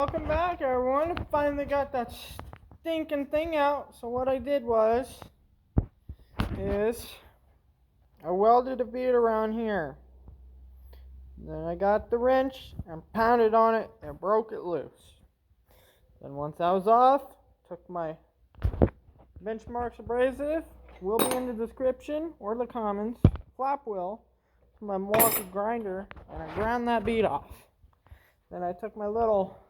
Welcome back, everyone. Finally got that stinking thing out. So what I did is I welded a bead around here. Then I got the wrench and pounded on it and broke it loose. Then once that was off, took my Benchmarks abrasive, will be in the description or the comments, flap wheel, to my Milwaukee grinder, and I ground that bead off. Then I took my little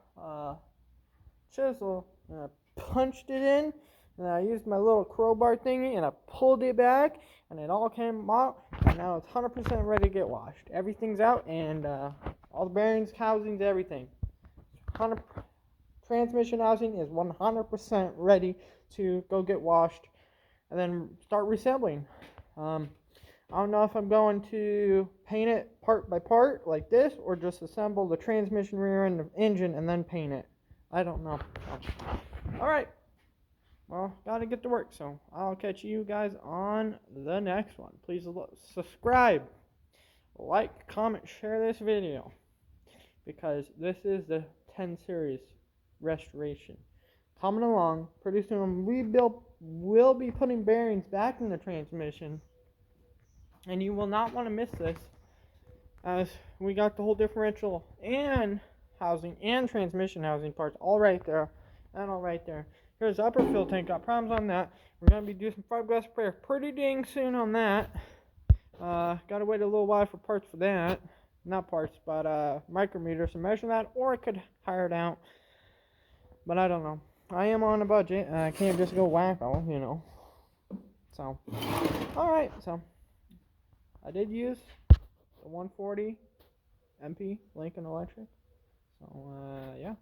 chisel and I punched it in, and I used my little crowbar thingy and I pulled it back, and it all came out, and now it's 100% ready to get washed. Everything's out, and all the bearings, housings, everything. 100 transmission housing is 100% ready to go get washed and then start reassembling. I don't know if I'm going to paint it part by part like this, or just assemble the transmission, rear end, engine, and then paint it. I don't know. Alright. Well, gotta get to work, so I'll catch you guys on the next one. Please subscribe, like, comment, share this video, because this is the 10 series restoration. Coming along, pretty soon we'll be putting bearings back in the transmission, and you will not want to miss this, as we got the whole differential and housing and transmission housing parts all right there and all right there. Here's the upper fuel tank. Got problems on that. We're going to be doing some fiberglass repair pretty dang soon on that. Gotta wait a little while for parts for that. Not parts, but micrometers to measure that, or I could hire it out, but I don't know. I am on a budget, and I can't just go wacko, you know. So, alright, so I did use the 140 MP Lincoln Electric. So, yeah.